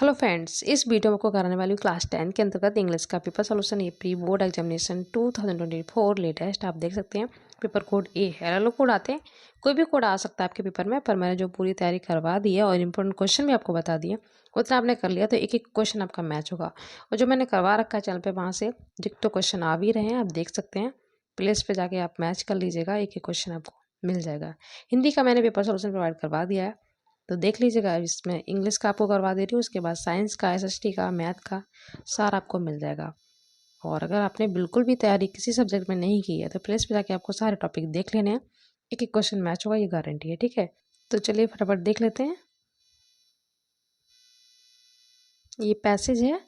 Hello friends, इस video में आपको कराने वाली हूँ क्लास 10 के अंतर्गत इंग्लिश का पेपर सोल्यूशन। ये प्री बोर्ड एग्जामिनेशन 2024 लेटेस्ट आप देख सकते हैं। पेपर कोड ए है, अलग कोड आते हैं, कोई भी कोड आ सकता है आपके पेपर में, पर मैंने जो पूरी तैयारी करवा दी है और इंपॉर्टेंट क्वेश्चन भी आपको बता दिए, उतना आपने कर लिया तो एक एक क्वेश्चन आपका मैच होगा। और जो मैंने करवा रखा है चैनल पर, वहाँ से तो क्वेश्चन आ भी रहे हैं, आप देख सकते हैं। प्लेस पर जाके आप मैच कर लीजिएगा, एक एक क्वेश्चन आपको मिल जाएगा। हिंदी का मैंने पेपर सोल्यूशन प्रोवाइड करवा दिया है, तो देख लीजिएगा। इसमें इंग्लिश का आपको करवा दे रही हूँ, उसके बाद साइंस का, एसएसटी का, मैथ का सारा आपको मिल जाएगा। और अगर आपने बिल्कुल भी तैयारी किसी सब्जेक्ट में नहीं की है तो प्लेस पे जाके आपको सारे टॉपिक देख लेने हैं, एक एक क्वेश्चन मैच होगा, ये गारंटी है। ठीक है, तो चलिए फटाफट देख लेते हैं। ये पैसेज है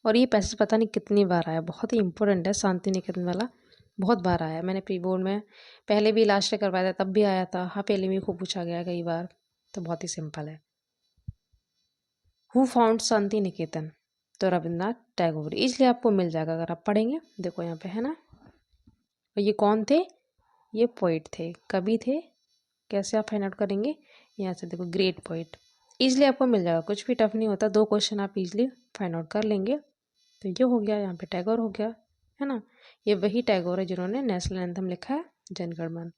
और ये पैसेज पता नहीं कितनी बार आया, बहुत ही इंपॉर्टेंट है। शांति निकेतन वाला बहुत बार आया, मैंने प्री बोर्ड में पहले भी लास्ट करवाया था, तब भी आया था। हाँ, पहले भी खूब पूछा गया कई बार, तो बहुत ही सिंपल है। Who found Shanti Niketan? तो रविन्द्रनाथ टैगोर। इसलिए आपको मिल जाएगा अगर आप पढ़ेंगे। देखो यहाँ पे है ना, और ये कौन थे? ये पोइट थे, कवि थे। कैसे आप फाइंड आउट करेंगे? यहाँ से देखो, ग्रेट पोइट। इजली आपको मिल जाएगा, कुछ भी टफ नहीं होता, दो क्वेश्चन आप इजली फाइंड आउट कर लेंगे। तो ये हो गया, यहाँ पे टैगोर हो गया, है ना। ये वही टैगोर है जिन्होंने नेशनल एंथम लिखा है, जन गण मन।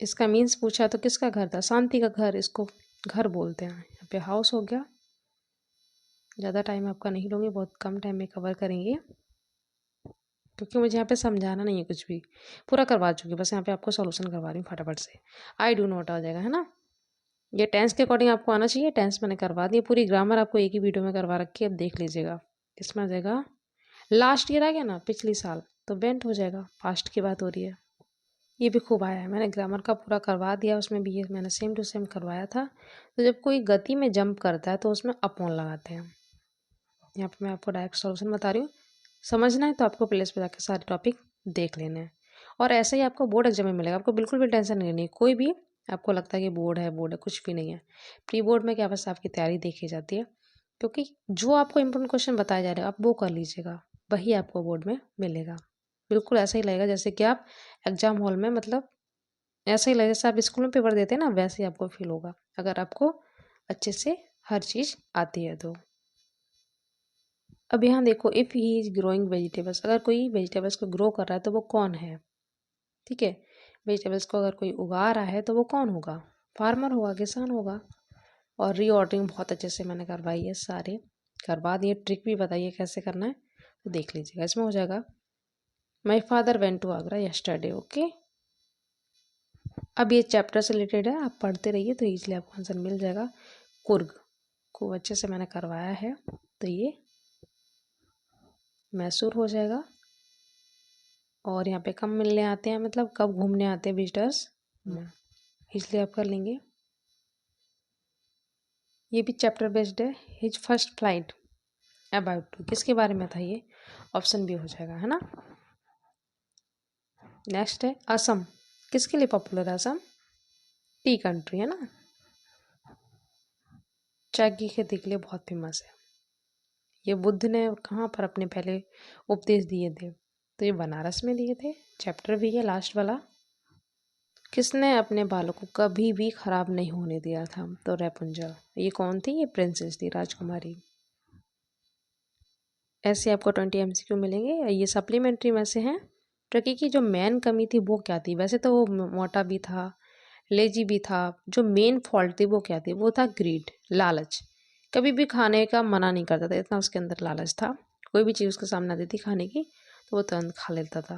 इसका मीन्स पूछा तो किसका घर था? शांति का घर, इसको घर बोलते हैं। यहाँ पे हाउस हो गया। ज़्यादा टाइम आपका नहीं लूँगी, बहुत कम टाइम में कवर करेंगे, क्योंकि मुझे यहाँ पे समझाना नहीं है कुछ भी, पूरा करवा चुकी, बस यहाँ पे आपको सॉल्यूशन करवा रही हूँ फटाफट से। आई डू नॉट आ जाएगा, है ना। ये टेंस के अकॉर्डिंग आपको आना चाहिए, टेंस मैंने करवा दी, पूरी ग्रामर आपको एक ही वीडियो में करवा रखी है, अब देख लीजिएगा। इसमें आ जाएगा लास्ट ईयर आ गया ना, पिछली साल, तो बेंट हो जाएगा, पास्ट की बात हो रही है। ये भी खूब आया है, मैंने ग्रामर का पूरा करवा दिया, उसमें भी ये मैंने सेम टू सेम करवाया था। तो जब कोई गति में जंप करता है तो उसमें अपॉन लगाते हैं। यहाँ पे मैं आपको डायरेक्ट सॉल्यूशन बता रही हूँ, समझना है तो आपको प्लेस पे जाकर सारे टॉपिक देख लेने हैं। और ऐसा ही आपको बोर्ड एग्जाम में मिलेगा, आपको बिल्कुल भी टेंशन नहीं लेनी। कोई भी आपको लगता है कि बोर्ड है, कुछ भी नहीं है। प्री बोर्ड में क्या, बस आपकी तैयारी देखी जाती है, क्योंकि जो आपको इंपोर्टेंट क्वेश्चन बताए जा रहे हैं आप वो कर लीजिएगा, वही आपको बोर्ड में मिलेगा। बिल्कुल ऐसा ही लगेगा जैसे कि आप एग्जाम हॉल में, मतलब ऐसा ही लगेगा जैसे आप स्कूल में पेपर देते हैं ना, वैसे ही आपको फील होगा, अगर आपको अच्छे से हर चीज़ आती है तो। अब यहाँ देखो, if he is growing vegetables, अगर कोई वेजिटेबल्स को ग्रो कर रहा है तो वो कौन है? ठीक है, वेजिटेबल्स को अगर कोई उगा रहा है तो वो कौन होगा? फार्मर होगा, किसान होगा। और रीऑर्डरिंग बहुत अच्छे से मैंने करवाई है, सारे करवा दिए, ट्रिक भी बताइए कैसे करना है, तो देख लीजिएगा। इसमें हो जाएगा my father went to Agra yesterday. Okay, अब ये चैप्टर से रिलेटेड है, आप पढ़ते रहिए तो ईजिली आपको आंसर मिल जाएगा। कुर्ग खूब अच्छे से मैंने करवाया है, तो ये मैसूर हो जाएगा। और यहाँ पे कब मिलने आते हैं, मतलब कब घूमने आते हैं विजिटर्स, इसलिए आप कर लेंगे। ये भी चैप्टर बेस्ड है। His first flight about to, किसके बारे में था ये? ऑप्शन भी हो जाएगा, है ना। नेक्स्ट है असम, किसके लिए पॉपुलर है असम? टी कंट्री, है ना, चाय की खेती के लिए बहुत फेमस है। ये बुद्ध ने कहाँ पर अपने पहले उपदेश दिए थे? तो ये बनारस में दिए थे। चैप्टर भी है लास्ट वाला। किसने अपने बालों को कभी भी खराब नहीं होने दिया था? तो रेपुंजल। ये कौन थी? ये प्रिंसेस थी, राजकुमारी। ऐसे आपको 20 MCQ मिलेंगे, ये सप्लीमेंट्री में से हैं। ट्रकी की जो मेन कमी थी वो क्या थी? वैसे तो वो मोटा भी था, लेजी भी था, जो मेन फॉल्ट थी वो क्या थी? वो था ग्रीड, लालच। कभी भी खाने का मना नहीं करता था, इतना उसके अंदर लालच था। कोई भी चीज़ उसके सामने आती थी खाने की तो वो तुरंत खा लेता था।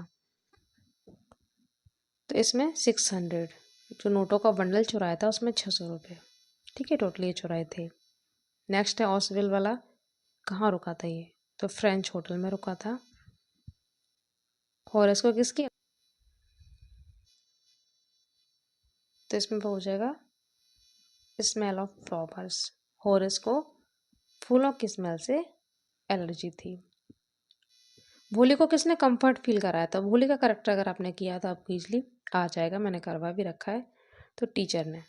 तो इसमें 600 जो नोटों का बंडल चुराया था, उसमें 600 रुपये। ठीक है, टोटली ये चुराए थे। नेक्स्ट है ऑसवेल वाला, कहाँ रुका था ये? तो फ्रेंच होटल में रुका था। हॉरेस को किसकी? तो इसमें हो जाएगा स्मेल ऑफ फ्लावर्स। हॉरेस को फूलों की स्मेल से एलर्जी थी। भोली को किसने कंफर्ट फील कराया था? भोली का करेक्टर अगर आपने किया तो आपको इजली आ जाएगा, मैंने करवा भी रखा है। तो टीचर ने,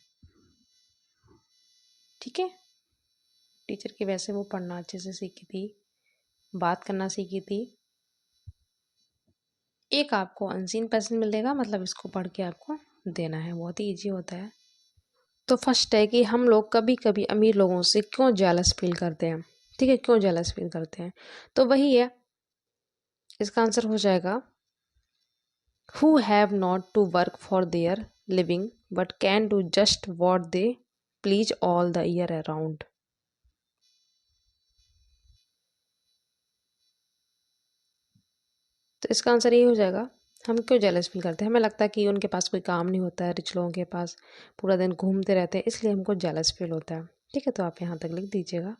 ठीक है, टीचर की वजह से वो पढ़ना अच्छे से सीखी थी, बात करना सीखी थी। एक आपको अनसीन पर्सन मिलेगा, मतलब इसको पढ़ के आपको देना है, बहुत ही ईजी होता है। तो फर्स्ट है कि हम लोग कभी कभी अमीर लोगों से क्यों जेलस फील करते हैं। ठीक है, क्यों जेलस फील करते हैं, तो वही है, इसका आंसर हो जाएगा who have not to work for their living but can do just what they please all the year around। तो इसका आंसर ये हो जाएगा, हम क्यों जेलस फील करते हैं, हमें लगता है कि उनके पास कोई काम नहीं होता है, रिच लोगों के पास पूरा दिन घूमते रहते हैं, इसलिए हमको जेलस फील होता है। ठीक है, तो आप यहाँ तक लिख दीजिएगा।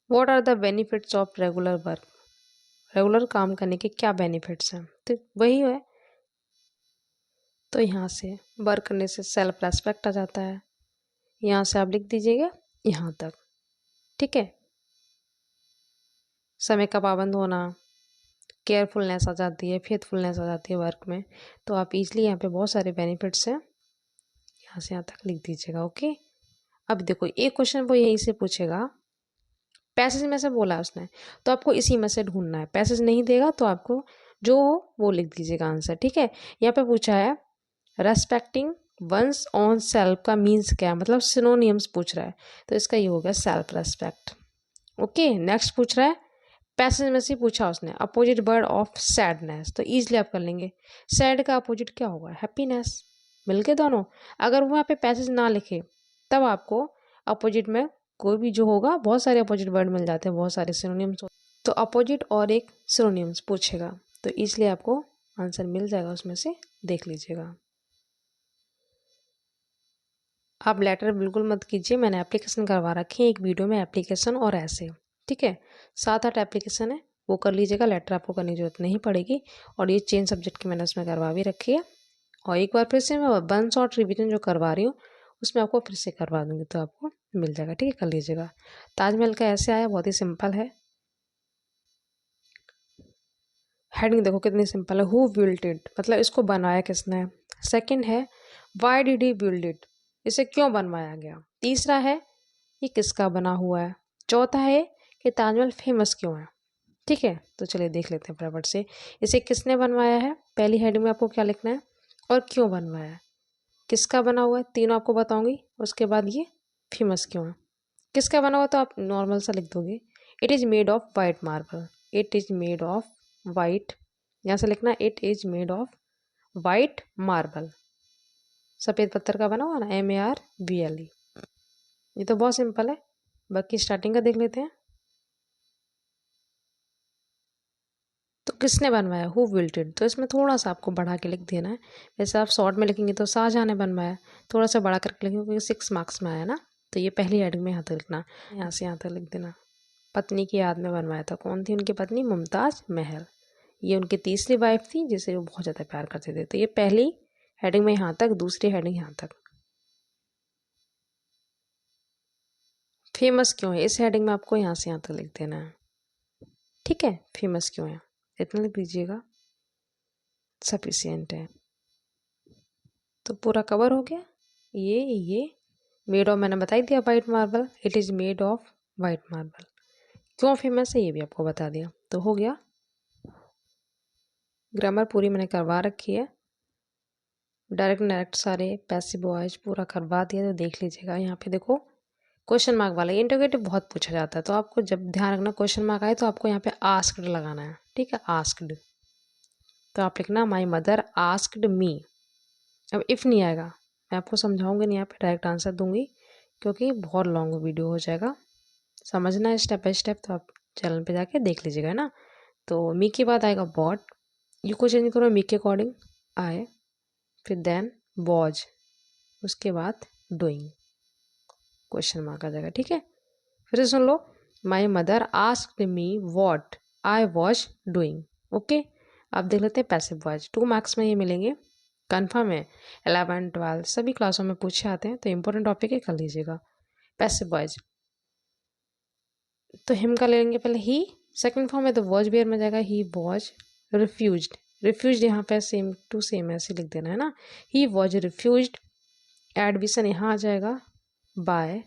What are the benefits of regular work, regular काम करने के क्या बेनिफिट्स हैं, तो वही है। तो यहाँ से वर्क करने से सेल्फ रेस्पेक्ट आ जाता है, यहाँ से आप लिख दीजिएगा यहाँ तक। ठीक है, समय का पाबंद होना, केयरफुलनेस आ जाती है, फेथफुलनेस आ जाती है वर्क में। तो आप इजली यहाँ पे बहुत सारे बेनिफिट्स हैं, यहाँ से यहाँ तक लिख दीजिएगा। ओके, अब देखो एक क्वेश्चन वो यहीं से पूछेगा, पैसेज में से बोला उसने, तो आपको इसी में से ढूंढना है। पैसेज नहीं देगा तो आपको जो हो वो लिख दीजिएगा आंसर। ठीक है, यहाँ पे पूछा है रेस्पेक्टिंग वंस ऑन सेल्फ का मीन्स क्या है, मतलब सिनोनियम्स पूछ रहा है, तो इसका ये हो गया सेल्फ रेस्पेक्ट। ओके, नेक्स्ट पूछ रहा है, पैसेज में से पूछा उसने अपोजिट वर्ड ऑफ सैडनेस, तो ईजिली आप कर लेंगे। सैड का अपोजिट क्या होगा, हैप्पीनेस, मिलके दोनों। अगर वो यहाँ पे पैसेज ना लिखे तब आपको अपोजिट में कोई भी जो होगा, बहुत सारे अपोजिट वर्ड मिल जाते हैं, बहुत सारे सिनोनिम्स, तो अपोजिट और एक सिनोनिम्स पूछेगा, तो इसलिए आपको आंसर मिल जाएगा, उसमें से देख लीजिएगा। आप लेटर बिल्कुल मत कीजिए, मैंने एप्लीकेशन करवा रखी है एक वीडियो में, एप्लीकेशन और ऐसे। ठीक है, 7-8 एप्लीकेशन है, वो कर लीजिएगा, लेटर आपको करने की जरूरत नहीं पड़ेगी। और ये चेंज सब्जेक्ट की मैंने उसमें करवा भी रखी है। और एक बार फिर से मैं वन शॉट रिविजन जो करवा रही हूँ उसमें आपको फिर से करवा दूंगी, तो आपको मिल जाएगा। ठीक है, कर लीजिएगा। ताजमहल का ऐसे आया, बहुत ही सिंपल है। हेडिंग देखो कितनी सिंपल है, हु बिल्ट इट, मतलब इसको बनाया किसने। सेकंड है why did he build it, इसे क्यों बनवाया गया। तीसरा है ये किसका बना हुआ है। चौथा है कि ताजमहल फेमस क्यों है। ठीक है, तो चलिए देख लेते हैं फटाफट से, इसे किसने बनवाया है, पहली हेडिंग में आपको क्या लिखना है, और क्यों बनवाया है, किसका बना हुआ है, तीनों आपको बताऊंगी। उसके बाद ये फेमस क्यों है। किसका बना हुआ तो आप नॉर्मल सा लिख दोगे, it is made of white marble, it is made of white, यहाँ से लिखना it is made of white marble, सफ़ेद पत्थर का बना हुआ ना, MARBLE। ये तो बहुत सिंपल है, बाकी स्टार्टिंग का देख लेते हैं। तो किसने बनवाया, हु बिल्ट इट, तो इसमें थोड़ा सा आपको बढ़ा के लिख देना है। वैसे आप शॉर्ट में लिखेंगे तो शाहजहाँ ने बनवाया, थोड़ा सा बड़ा करके लिखेंगे क्योंकि 6 मार्क्स में आया ना। तो ये पहली हेडिंग में यहाँ तक लिखना, यहाँ से यहाँ तक लिख देना। पत्नी की याद में बनवाया था, कौन थी उनकी पत्नी, मुमताज महल। ये उनकी तीसरी वाइफ थी जिसे वो बहुत ज़्यादा प्यार करते थे। तो ये पहली हेडिंग में यहाँ तक, दूसरी हेडिंग यहाँ तक। फेमस क्यों है, इस हेडिंग में आपको यहाँ से यहाँ तक लिख देना है। ठीक है, फेमस क्यों है इतना लिख दीजिएगा, सफिशियंट है। तो पूरा कवर हो गया। ये मेड ऑफ मैंने बताई दिया, white marble, it is made of white marble, क्यों फेमस है ये भी आपको बता दिया, तो हो गया। ग्रामर पूरी मैंने करवा रखी है, डायरेक्ट डायरेक्ट सारे पैसिव वॉइस पूरा करवा दिया, तो देख लीजिएगा। यहाँ पे देखो क्वेश्चन मार्क वाला इंटरोगेटिव बहुत पूछा जाता है, तो आपको जब ध्यान रखना क्वेश्चन मार्क आए तो आपको यहाँ पे आस्क्ड लगाना है। ठीक है, आस्क्ड, तो आप लिखना माई मदर आस्क्ड मी। अब इफ़ नहीं आएगा, मैं आपको समझाऊंगी नहीं, यहाँ पे डायरेक्ट आंसर दूंगी क्योंकि बहुत लॉन्ग वीडियो हो जाएगा। समझना है स्टेप बाय स्टेप, तो आप चैनल पे जाके देख लीजिएगा ना। तो मी के बाद आएगा वॉट, यू को चेंज करो मी के अकॉर्डिंग, आए, फिर देन वॉज, उसके बाद डूइंग, क्वेश्चन मार्क आ जाएगा। ठीक है, फिर से सुन लो, my mother asked me what I was doing. Okay, अब देख लेते हैं पैसिव वॉइस, 2 मार्क्स में ये मिलेंगे कन्फर्म है। 11 12 सभी क्लासों में पूछे आते हैं, तो इंपॉर्टेंट टॉपिक है, कर लीजिएगा। पैसिव वॉइस तो हिम का लेंगे पहले ही, सेकंड फॉर्म है तो वॉज वेयर में जाएगा ही वॉज रिफ्यूज्ड, रिफ्यूज्ड यहाँ पे सेम टू सेम ऐसे लिख देना है ना, ही वॉज रिफ्यूज्ड। एडमिशन यहाँ आ जाएगा बाय,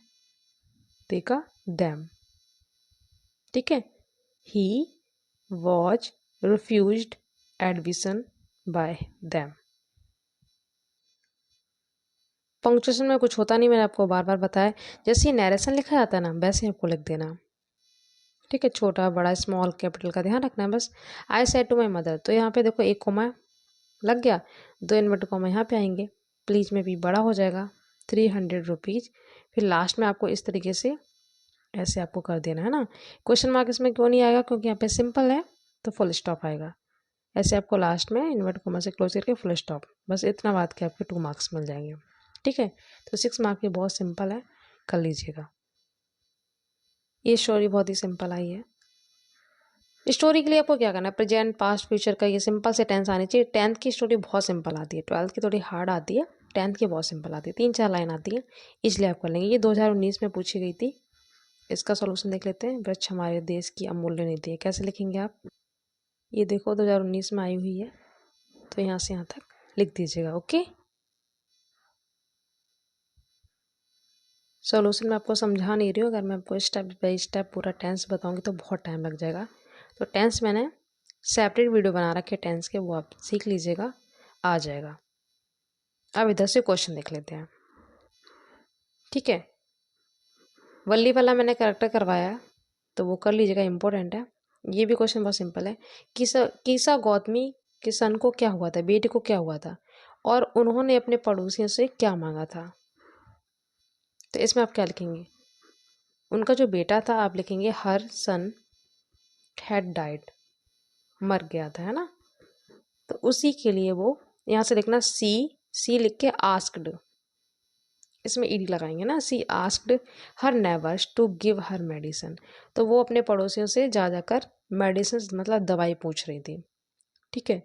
देखा दैम। ठीक है, he was refused admission bye them. Punctuation में कुछ होता नहीं, मैंने आपको बार बार बताया। जैसे ही नरेशन लिखा जाता है ना, वैसे ही आपको लिख देना। ठीक है, छोटा बड़ा स्मॉल कैपिटल का ध्यान रखना है बस। I said to my mother, तो यहाँ पे देखो एक कोमा लग गया, 2 इन्वर्टेड कॉमा यहाँ पे आएंगे, प्लीज़ में भी बड़ा हो जाएगा, 300 रुपीज़। फिर लास्ट में आपको इस तरीके से ऐसे आपको कर देना है ना। क्वेश्चन मार्क इसमें क्यों नहीं आएगा, क्योंकि यहाँ पे सिंपल है तो फुल स्टॉप आएगा। ऐसे आपको लास्ट में इन्वर्ट कॉमा से क्लोज करके फुल स्टॉप, बस इतना बात के आपके 2 मार्क्स मिल जाएंगे। ठीक है, तो 6 मार्क की बहुत सिंपल है, कर लीजिएगा। ये स्टोरी बहुत ही सिंपल आई है। स्टोरी के लिए आपको क्या करना है, प्रेजेंट पास्ट फ्यूचर का ये सिंपल से टेंस आनी चाहिए। 10th की स्टोरी बहुत सिंपल आती है, 12th की थोड़ी हार्ड आती है, 10th की बहुत सिंपल आती है, 3-4 लाइन आती है, इसलिए आप कर लेंगे। ये 2019 में पूछी गई थी। इसका सॉल्यूशन देख लेते हैं। वृक्ष हमारे देश की अमूल्य निधि है, कैसे लिखेंगे आप? ये देखो 2019 में आई हुई है, तो यहाँ से यहाँ तक लिख दीजिएगा। ओके, सॉल्यूशन मैं आपको समझा नहीं रही हूँ, अगर मैं आपको स्टेप बाय स्टेप पूरा टेंस बताऊँगी तो बहुत टाइम लग जाएगा। तो टेंस मैंने सेपरेट वीडियो बना रखे टेंस के, वो आप सीख लीजिएगा, आ जाएगा। अब इधर से क्वेश्चन देख लेते हैं। ठीक है, वल्ली वाला मैंने करेक्टर करवाया, तो वो कर लीजिएगा, इंपॉर्टेंट है। ये भी क्वेश्चन बहुत सिंपल है। किसा गौतमी के सन को क्या हुआ था, बेटे को क्या हुआ था, और उन्होंने अपने पड़ोसियों से क्या मांगा था। तो इसमें आप क्या लिखेंगे, उनका जो बेटा था आप लिखेंगे हर सन हैड डाइड, मर गया था, है ना। तो उसी के लिए वो यहाँ से लिखना सी लिख के आस्क्ड, इसमें ईडी लगाएंगे ना। She asked her neighbours to give her medicine, तो वो अपने पड़ोसियों से जा जाकर मेडिसिन मतलब दवाई पूछ रही थी। ठीक है,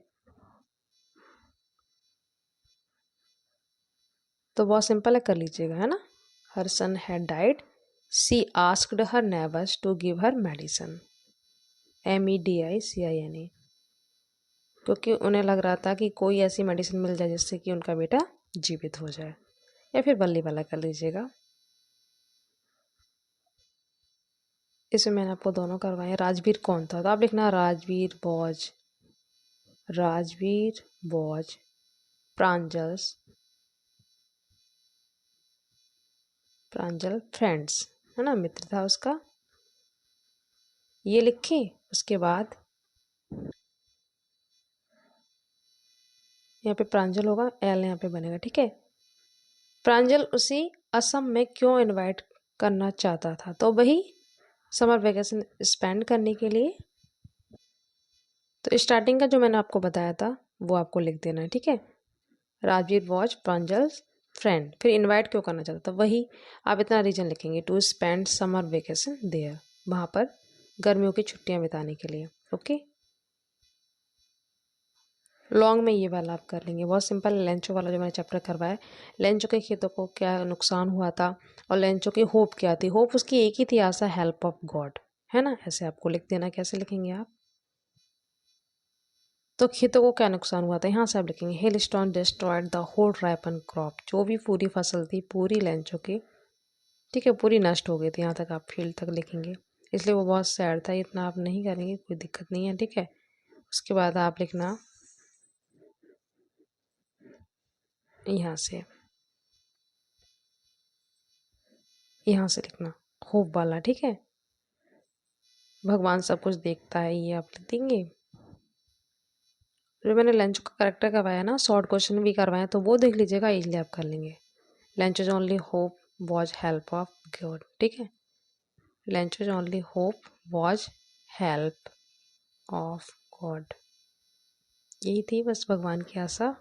तो बहुत सिंपल है, कर लीजिएगा, है ना। Her son had died, she asked her neighbours to give her medicine, MEDICINE, क्योंकि उन्हें लग रहा था कि कोई ऐसी मेडिसिन मिल जाए जिससे कि उनका बेटा जीवित हो जाए। या फिर बल्ली वाला कर लीजिएगा। इसमें मैंने आपको दोनों करवाए। राजवीर कौन था, तो आप लिखना राजवीर वॉज प्रांजल फ्रेंड्स, है ना, मित्र था उसका। ये लिखे, उसके बाद यहाँ पे प्रांजल होगा, एल यहाँ पे बनेगा। ठीक है, प्रांजल उसी असम में क्यों इनवाइट करना चाहता था, तो वही समर वेकेशन स्पेंड करने के लिए। तो स्टार्टिंग का जो मैंने आपको बताया था वो आपको लिख देना है। ठीक है, राजवीर वॉज प्रांजल फ्रेंड, फिर इनवाइट क्यों करना चाहता था, वही आप इतना रीजन लिखेंगे, to spend summer vacation there, वहाँ पर गर्मियों की छुट्टियाँ बिताने के लिए। ओके, लॉन्ग में ये वाला आप कर लेंगे, बहुत सिंपल। लेंचो वाला जो मैंने चैप्टर करवाया, लेंचो के खेतों को क्या नुकसान हुआ था और लेंचो की होप क्या थी, होप उसकी एक ही थी, आशा, हेल्प ऑफ गॉड, है ना। ऐसे आपको लिख देना, कैसे लिखेंगे आप? तो खेतों को क्या नुकसान हुआ था, यहाँ से आप लिखेंगे hailstone destroyed the whole ripen crop, जो भी पूरी फसल थी पूरी लेंचो की, ठीक है, पूरी नष्ट हो गई थी। यहाँ तक आप फील्ड तक लिखेंगे, इसलिए वो बहुत सैड था। इतना आप नहीं करेंगे, कोई दिक्कत नहीं है। ठीक है, उसके बाद आप लिखना यहाँ से लिखना होप वाला। ठीक है, भगवान सब कुछ देखता है, ये आप लिख देंगे। जो मैंने लंच का करेक्टर करवाया ना, शॉर्ट क्वेश्चन भी करवाए, तो वो देख लीजिएगा, इजली आप कर लेंगे। Lunch is only hope was help of God. ठीक है, lunch is only hope was help of God, यही थी बस भगवान की आशा।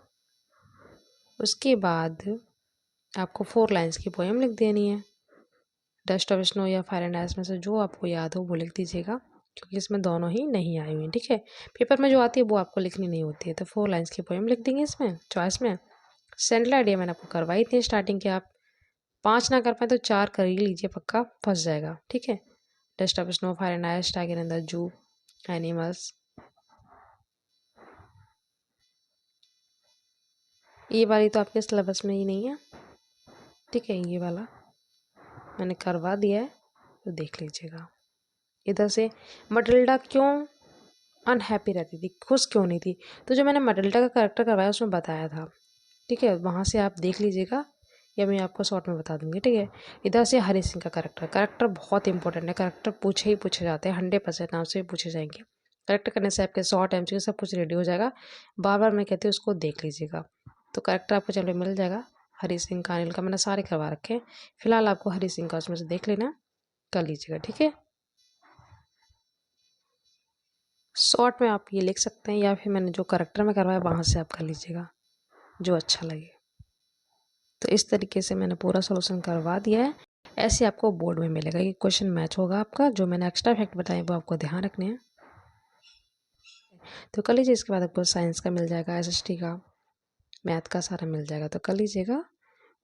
उसके बाद आपको 4 लाइन्स की पोएम लिख देनी है। डस्ट ऑफ स्नो या फायर एंड आइस में से जो आपको याद हो वो लिख दीजिएगा, क्योंकि इसमें दोनों ही नहीं आई हुई। ठीक है, पेपर में जो आती है वो आपको लिखनी नहीं होती है। तो 4 लाइन्स की पोएम लिख देंगे इसमें चॉइस में। सेंट्रल आइडिया मैंने आपको करवाई थी स्टार्टिंग के, आप 5 ना कर पाए तो 4 कर ही लीजिए, पक्का फंस जाएगा। ठीक है, dust of snow, fire and ice, tiger in the zoo, animals. ये वाली तो आपके सिलेबस में ही नहीं है। ठीक है, ये वाला मैंने करवा दिया है, तो देख लीजिएगा। इधर से मटिल्डा क्यों अनहैप्पी रहती थी, खुश क्यों नहीं थी। तो जो मैंने मटिल्डा का करेक्टर करवाया उसमें बताया था, ठीक है, वहाँ से आप देख लीजिएगा या मैं आपको शॉर्ट में बता दूंगी, ठीक है। इधर से हरी सिंह का करेक्टर बहुत इंपॉर्टेंट है, करेक्टर पूछे ही पूछे जाते हैं, 100% नाम से भी पूछे जाएंगे। करेक्टर करने से आपके शॉर्ट MCQ सब कुछ रेडी हो जाएगा। बार बार मैं कहती हूँ उसको देख लीजिएगा। तो करेक्टर आपको चलो मिल जाएगा हरी सिंह का, अनिल का, मैंने सारे करवा रखे हैं। फिलहाल आपको हरी सिंह का उसमें से देख लेना, कर लीजिएगा, ठीक है। शॉर्ट में आप ये लिख सकते हैं या फिर मैंने जो करेक्टर में करवाया वहाँ से आप कर लीजिएगा, जो अच्छा लगे। तो इस तरीके से मैंने पूरा सोल्यूशन करवा दिया है। ऐसे आपको बोर्ड में मिलेगा, ये क्वेश्चन मैच होगा आपका। जो मैंने एक्स्ट्रा फैक्ट बताए वो आपको ध्यान रखने हैं। तो कर लीजिए। इसके बाद आपको साइंस का मिल जाएगा, SST का, मैथ का सारा मिल जाएगा, तो कर लीजिएगा।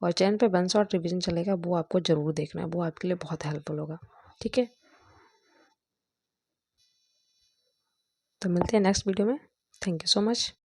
और चैनल पे वन शॉट रिवीजन चलेगा, वो आपको ज़रूर देखना है, वो आपके लिए बहुत हेल्पफुल होगा, ठीक है। तो मिलते हैं नेक्स्ट वीडियो में। Thank you so much.